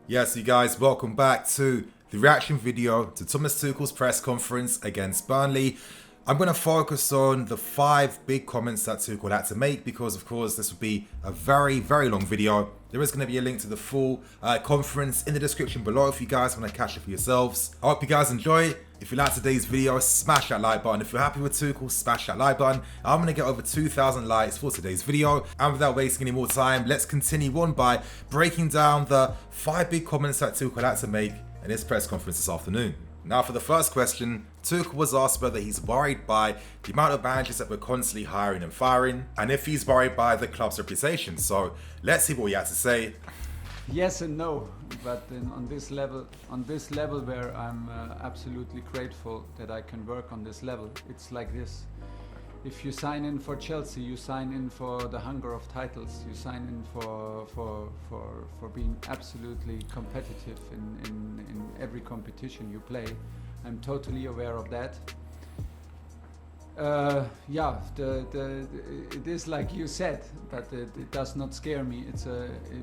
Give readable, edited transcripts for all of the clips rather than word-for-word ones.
Yes, you guys, welcome back to the reaction video to Thomas Tuchel's press conference against Burnley. I'm going to focus on the 5 big comments that Tuchel had to make because, of course, this will be a very, very long video. There is going to be a link to the full conference in the description below if you guys want to catch it for yourselves. I hope you guys enjoy. If you like today's video, smash that like button. If you're happy with Tuchel, smash that like button. I'm going to get over 2,000 likes for today's video. And without wasting any more time, let's continue on by breaking down the 5 big comments that Tuchel had to make in his press conference this afternoon. Now for the first question, Tuchel was asked whether he's worried by the amount of managers that we're constantly hiring and firing, and if he's worried by the club's reputation. So let's see what he had to say. Yes and no, but on this level where I'm absolutely grateful that I can work on this level, it's like this. If you sign in for Chelsea, you sign in for the hunger of titles. You sign in for being absolutely competitive in every competition you play. I'm totally aware of that. Yeah, it is like you said, but it does not scare me.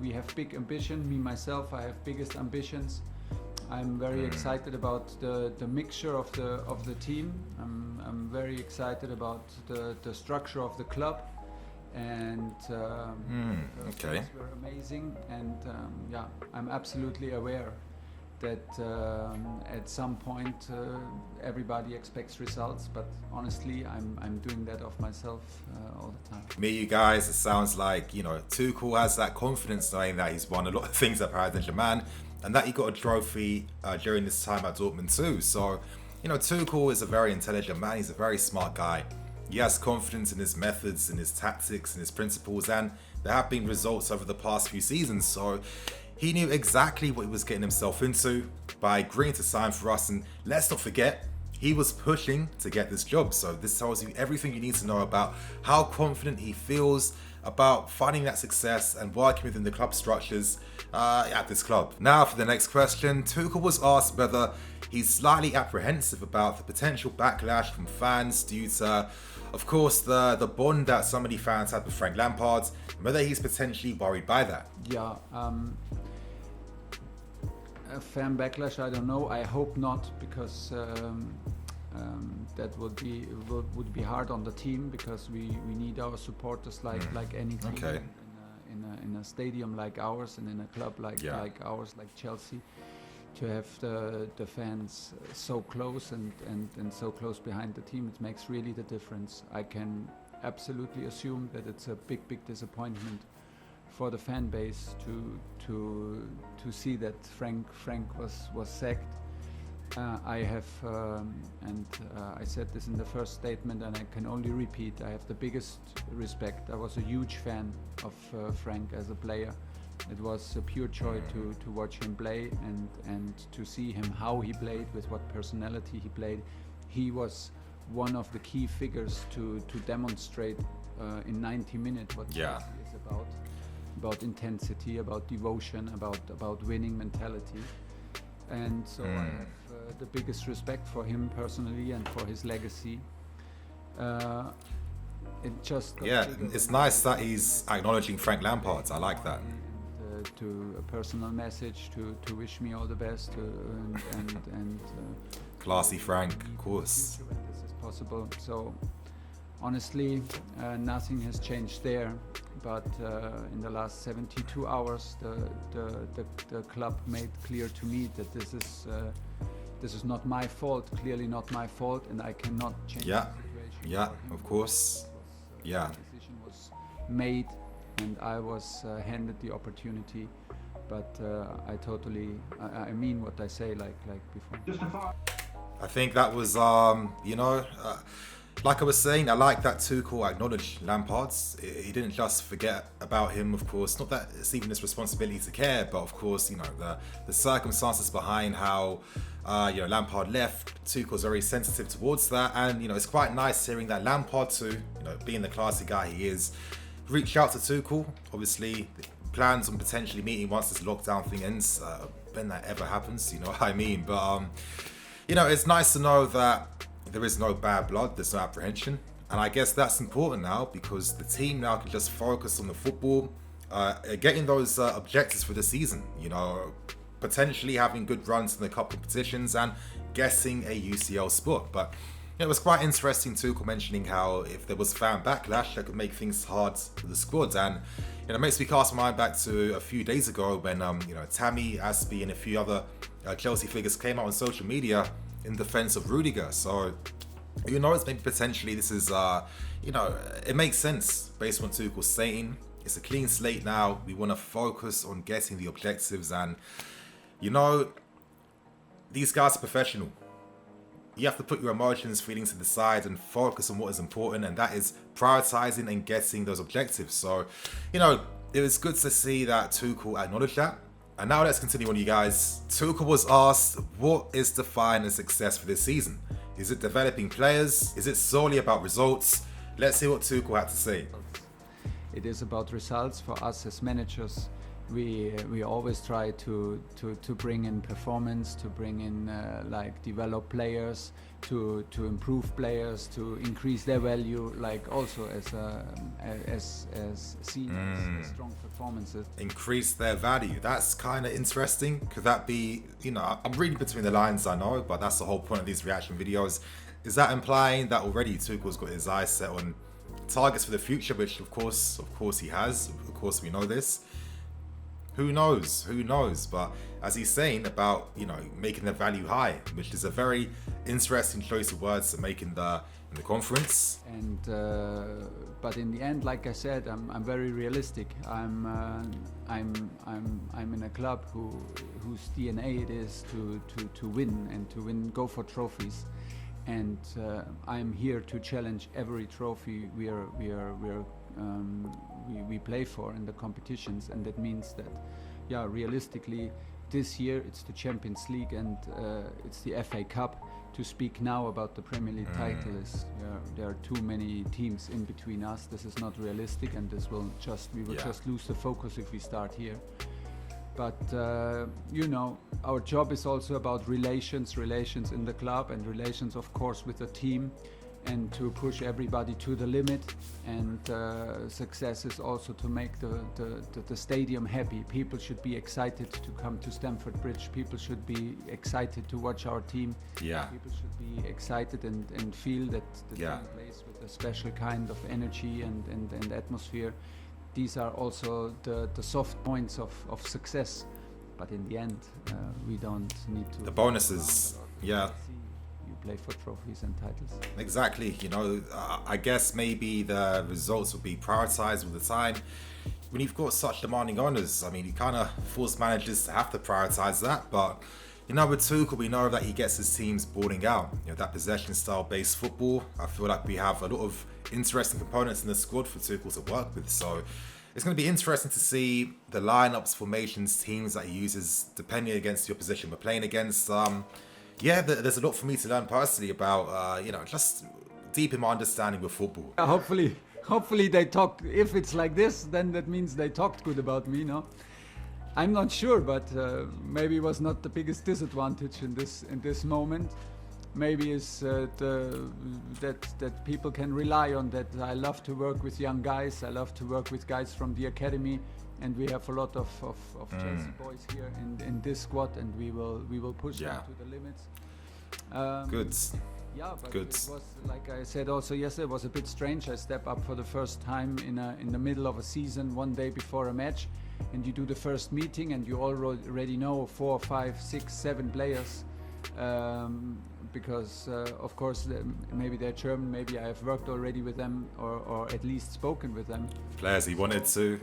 We have big ambition. Me myself, I have biggest ambitions. I'm very excited about the mixture of the team. I'm very excited about the structure of the club, and Okay. we're amazing. And yeah, I'm absolutely aware that at some point everybody expects results, but honestly, I'm doing that of myself all the time. Me, you guys, it sounds like, Tuchel has that confidence knowing that he's won a lot of things at Paris Saint-Germain and that he got a trophy during this time at Dortmund too. So, Tuchel is a very intelligent man. He's a very smart guy. He has confidence in his methods, in his tactics, in his principles, and there have been results over the past few seasons. So he knew exactly what he was getting himself into by agreeing to sign for us. And let's not forget, he was pushing to get this job. So this tells you everything you need to know about how confident he feels about finding that success and working within the club structures at this club. Now for the next question, Tuchel was asked whether he's slightly apprehensive about the potential backlash from fans due to, of course, the bond that so many fans had with Frank Lampard, and whether he's potentially worried by that. Yeah, a fan backlash, I don't know. I hope not, because that would be hard on the team, because we need our supporters like any team. Okay. In a stadium like ours and in a club like ours, like Chelsea, to have the fans so close and so close behind the team, it makes really the difference. I can absolutely assume that it's a big disappointment for the fan base to see that Frank was sacked. I have, I said this in the first statement, and I can only repeat, I have the biggest respect. I was a huge fan of Frank as a player. It was a pure joy to watch him play and to see him how he played, with what personality he played. He was one of the key figures to demonstrate in 90 minutes what Chelsea is about intensity, about devotion, about winning mentality. And so I have the biggest respect for him personally and for his legacy. It just It's nice that he's acknowledging Frank Lampard. I like that. And, to a personal message to wish me all the best and Classy Frank, of course. When this is possible. So honestly, nothing has changed there. But in the last 72 hours, the club made clear to me that this is not my fault, clearly not my fault, and I cannot change the situation. Yeah, of course. The decision was made, and I was handed the opportunity. But I mean what I say, like before. I think that was, like I was saying, I like that Tuchel acknowledged Lampard. He didn't just forget about him, of course. Not that it's even his responsibility to care, but of course, the circumstances behind how Lampard left, Tuchel's very sensitive towards that. And, it's quite nice hearing that Lampard too, being the classy guy he is, reached out to Tuchel. Obviously, plans on potentially meeting once this lockdown thing ends, when that ever happens, you know what I mean? But, it's nice to know that there is no bad blood, there's no apprehension. And I guess that's important now, because the team now can just focus on the football, getting those objectives for the season. potentially having good runs in the cup competitions and getting a UCL spot. But it was quite interesting, Tuchel mentioning how if there was fan backlash, that could make things hard for the squad. And it makes me cast my mind back to a few days ago when Tammy, Aspie, and a few other Chelsea figures came out on social media in defense of Rudiger. So who knows? Maybe potentially this is it makes sense based on what Tuchel's saying. It's a clean slate now. We want to focus on getting the objectives, and these guys are professional. You have to put your emotions, feelings to the side and focus on what is important, and that is prioritizing and getting those objectives. So, it was good to see that Tuchel acknowledged that. And now let's continue on, you guys. Tuchel was asked, what is defining a success for this season? Is it developing players? Is it solely about results? Let's hear what Tuchel had to say. It is about results for us as managers. We always try to bring in performance, to bring in develop players, to improve players, to increase their value, like also as seen as strong performances. Increase their value. That's kind of interesting. Could that be? I'm reading between the lines, I know, but that's the whole point of these reaction videos. Is that implying that already Tuchel's got his eyes set on targets for the future, which of course he has. Of course we know this. Who knows? But as he's saying about, making the value high, which is a very interesting choice of words to make in the conference. And but in the end, like I said, I'm very realistic. I'm in a club whose DNA it is to win and to win, go for trophies. And I'm here to challenge every trophy we play for in the competitions, and that means that, realistically, this year it's the Champions League and it's the FA Cup. To speak now about the Premier League title there are too many teams in between us. This is not realistic, and we will just lose the focus if we start here. But our job is also about relations in the club, and relations, of course, with the team, and to push everybody to the limit. And success is also to make the stadium happy. People should be excited to come to Stamford Bridge. People should be excited to watch our team. Yeah. People should be excited and feel that the team plays with a special kind of energy and atmosphere. These are also the soft points of success, but in the end, we don't need to. The bonuses, You play for trophies and titles. Exactly. I guess maybe the results will be prioritized all the time. When you've got such demanding owners, you kind of force managers to have to prioritize that. But with Tuchel, we know that he gets his teams boarding out. That possession style based football. I feel like we have a lot of interesting components in the squad for Tuchel to work with. So it's going to be interesting to see the lineups, formations, teams that he uses depending against the opposition we're playing against. There's a lot for me to learn personally about, just deep in my understanding with football. Hopefully they talk. If it's like this, then that means they talked good about me, no? I'm not sure, but maybe it was not the biggest disadvantage in this moment. Maybe it's that people can rely on that. I love to work with young guys. I love to work with guys from the academy, and we have a lot of Chelsea boys here in this squad, and we will push them to the limits. Good. Yeah, but Good. It was, like I said also yesterday, it was a bit strange. I step up for the first time in the middle of a season, one day before a match, and you do the first meeting, and you already know 4, 5, 6, 7 players. Because of course maybe they're German, maybe I have worked already with them or at least spoken with them. Players he wanted to.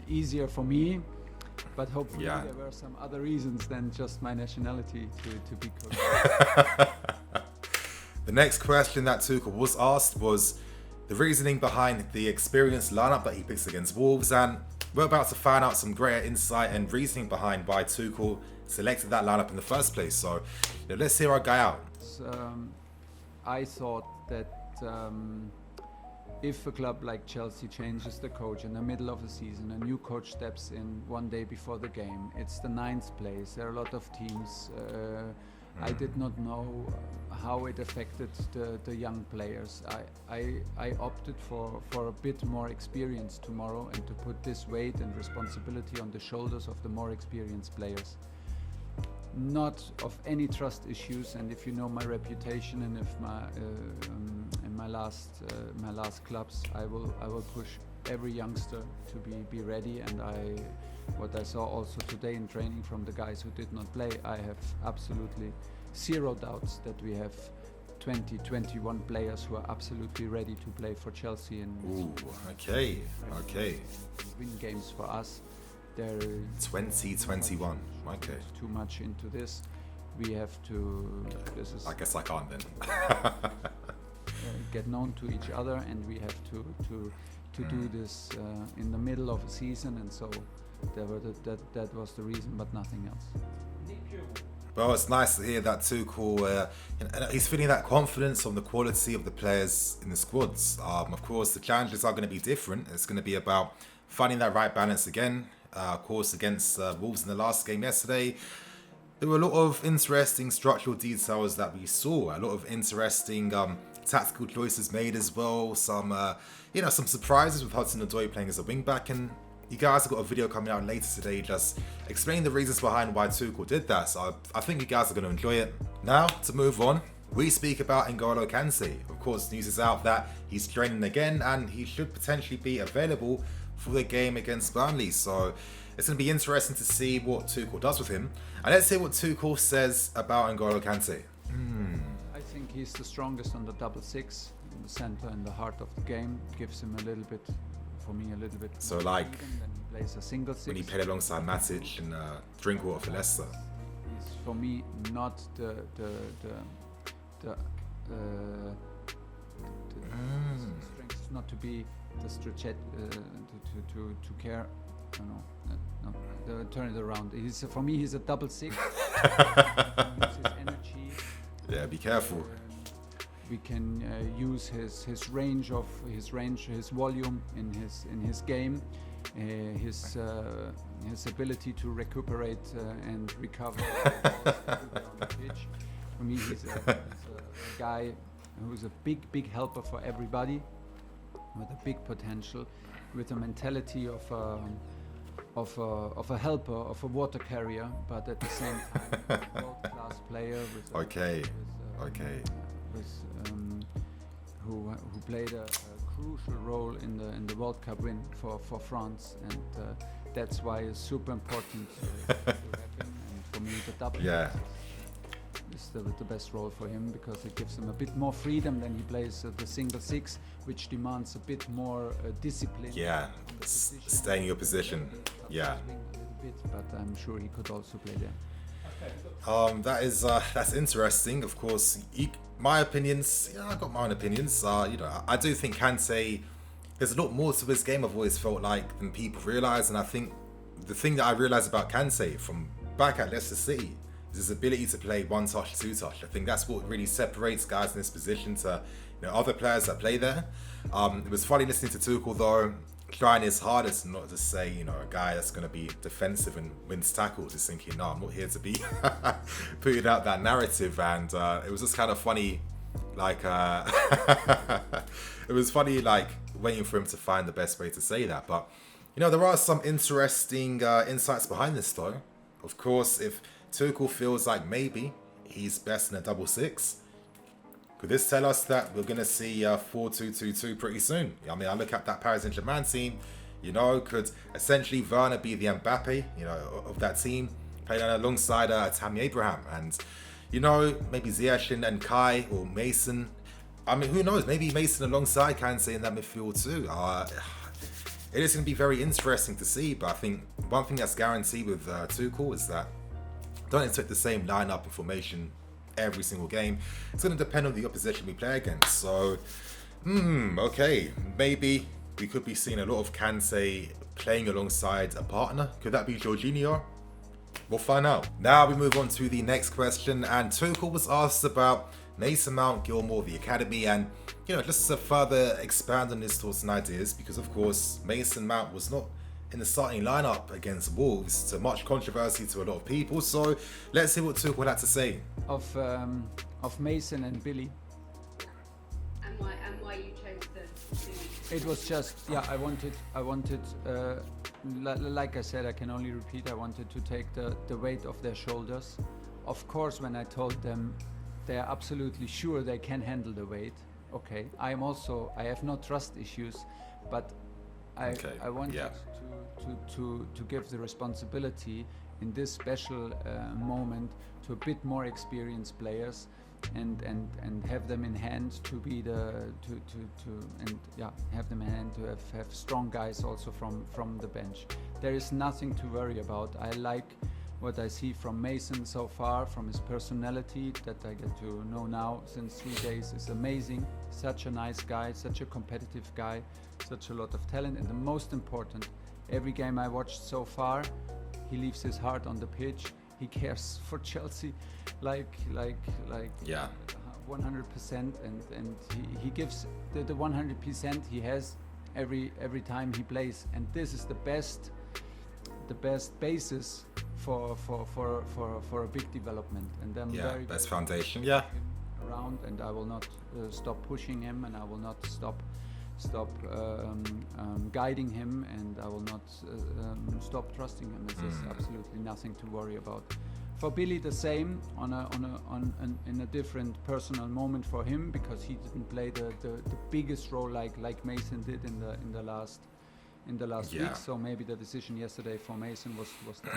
Easier for me, but hopefully there were some other reasons than just my nationality to be coached. The next question that Tuchel was asked was the reasoning behind the experienced lineup that he picks against Wolves, and we're about to find out some greater insight and reasoning behind why Tuchel selected that lineup in the first place. So let's hear our guy out. I thought that if a club like Chelsea changes the coach in the middle of the season, a new coach steps in one day before the game, it's the 9th place. There are a lot of teams I did not know how it affected the young players. I opted for a bit more experience tomorrow and to put this weight and responsibility on the shoulders of the more experienced players. Not of any trust issues, and if you know my reputation and if in my last clubs, I will push every youngster to be ready. And what I saw also today in training from the guys who did not play, I have absolutely zero doubts that we have 21 players who are absolutely ready to play for Chelsea and okay. win games for us. They're 2021. Okay. Too much into this. We have to. I guess I can't then. Get known to each other, and we have to do this in the middle of a season, and so that was the reason, but nothing else. Well, it's nice to hear that Tuchel, he's feeling that confidence on the quality of the players in the squads. Of course, the challenges are going to be different. It's going to be about finding that right balance again. Of course, against Wolves in the last game yesterday, there were a lot of interesting structural details that we saw. A lot of interesting tactical choices made as well. Some surprises with Hudson-Odoi playing as a wing-back, and you guys have got a video coming out later today just explaining the reasons behind why Tuchel did that. So I think you guys are going to enjoy it. Now, to move on, we speak about N'Golo Kante. Of course, news is out that he's training again and he should potentially be available for the game against Burnley. So it's going to be interesting to see what Tuchel does with him. And let's hear what Tuchel says about N'Golo Kante. I think he's the strongest on the double six, in the center, in the heart of the game. Gives him a little bit. So like then he plays a single six. When he played alongside Matic and Drinkwater for Leicester. He's for me not the strength is not to be the stretch to care. Turn it around. For me he's a double six. Use his energy. Yeah, be careful. We can use his range, his volume in his game, his ability to recuperate and recover on the pitch. For me, he's a guy who's a big helper for everybody, with a big potential, with a mentality of a helper, of a water carrier, but at the same time, world-class player. Who played a crucial role in the World Cup win for France, and that's why it's super important to have him. And for me, the double is the best role for him, because it gives him a bit more freedom than he plays the single six, which demands a bit more discipline. Yeah, stay in your position. Yeah. A little bit, but I'm sure he could also play there. That's interesting. Of course, my opinions. I've got my own opinions. I do think Kante. There's a lot more to his game. I've always felt like than people realise, and I think the thing that I realised about Kante from back at Leicester City is his ability to play one touch, two touch. I think that's what really separates guys in this position to other players that play there. It was funny listening to Tuchel though, trying his hardest not to say, a guy that's going to be defensive and wins tackles. Just thinking, no, I'm not here to be putting out that narrative. And it was just kind of funny, it was funny, waiting for him to find the best way to say that. But, there are some interesting insights behind this, though. Of course, if Tuchel feels like maybe he's best in a double six, could this tell us that we're going to see 4-2-2-2 pretty soon? I mean, I look at that Paris Saint-Germain team, could essentially Werner be the Mbappe, of that team, playing alongside Tammy Abraham, and, maybe Ziyech and Kai or Mason. I mean, who knows? Maybe Mason alongside Kante in that midfield too. It is going to be very interesting to see, but I think one thing that's guaranteed with Tuchel is that don't expect the same lineup and formation every single game. It's going to depend on the opposition we play against. So, okay, maybe we could be seeing a lot of Kante playing alongside a partner. Could that be Jorginho? We'll find out. Now we move on to the next question, and Tuchel was asked about Mason Mount, Gilmore, the academy, and just to further expand on his thoughts and ideas, because of course Mason Mount was not in the starting lineup against Wolves, to much controversy to a lot of people. So let's hear what Tuchel had to say. Of Mason and Billy. And why you chose the It was just, I wanted, like I said, I can only repeat, I wanted to take the weight off their shoulders. Of course, when I told them they're absolutely sure they can handle the weight, okay. I have no trust issues, but I wanted to give the responsibility in this special moment to a bit more experienced players, and have them in hand to be have them in hand to have strong guys also from the bench. There is nothing to worry about. I like what I see from Mason so far, from his personality that I get to know now since 3 days, is amazing. Such a nice guy, such a competitive guy, such a lot of talent, and the most important, every game I watched so far, he leaves his heart on the pitch. He cares for Chelsea like 100%, and he gives the 100% he has every time he plays, and this is the best basis for a big development. And I'm very best foundation around, and I will not stop pushing him, and I will not stop guiding him, and I will not stop trusting him. There's absolutely nothing to worry about. For Billy, the same, in a different personal moment for him, because he didn't play the biggest role like Mason did in the last week. So maybe the decision yesterday for Mason was that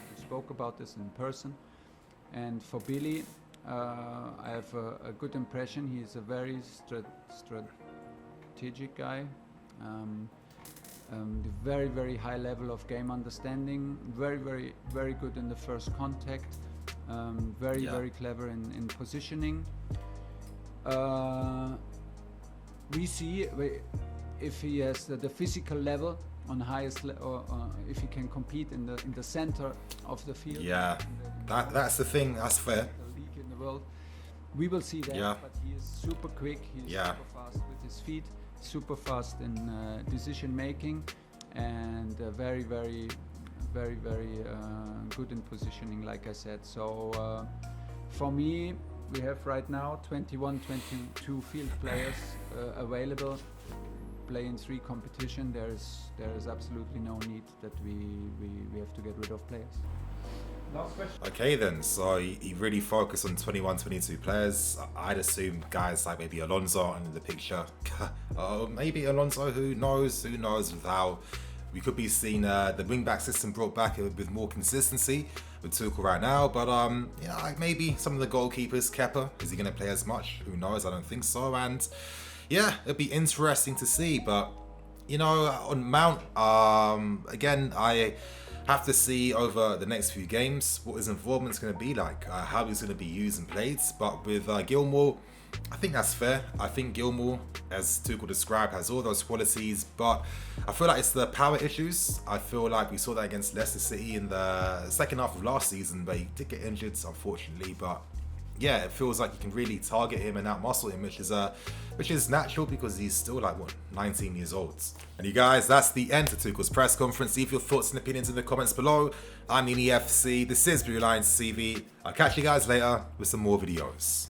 we spoke about this in person. And for Billy, I have a good impression. He is a very strategic guy. Very, very high level of game understanding. Very, very, very good in the first contact. Very clever in positioning. We see if he has the physical level on highest or if he can compete in the center of the field. That's the thing. That's fair. The league in the world. We will see that. But he is super quick. He is super fast with his feet. Super fast in decision making, and very, very, very, very good in positioning, like I said. So for me, we have right now 21, 22 field players available, play in 3 competition. There is absolutely no need that we have to get rid of players. Last question. Okay then, so he really focused on 21, 22 players. I'd assume guys like maybe Alonso are in the picture. Maybe Alonso, who knows with how we could be seeing the wing-back system brought back with more consistency with Tuchel right now. But like maybe some of the goalkeepers, Kepa, is he going to play as much? Who knows? I don't think so. And it'd be interesting to see. But on Mount, again, I have to see over the next few games what his involvement's going to be like, how he's going to be used and played. But with Gilmour, I think that's fair. I think Gilmour, as Tuchel described, has all those qualities, but I feel like it's the power issues. I feel like we saw that against Leicester City in the second half of last season, but he did get injured, unfortunately. But it feels like you can really target him and outmuscle him, which is natural because he's still 19 years old. And you guys, that's the end of Tuchel's press conference. Leave your thoughts and opinions in the comments below. I'm Nini FC. This is Blue Lions TV. I'll catch you guys later with some more videos.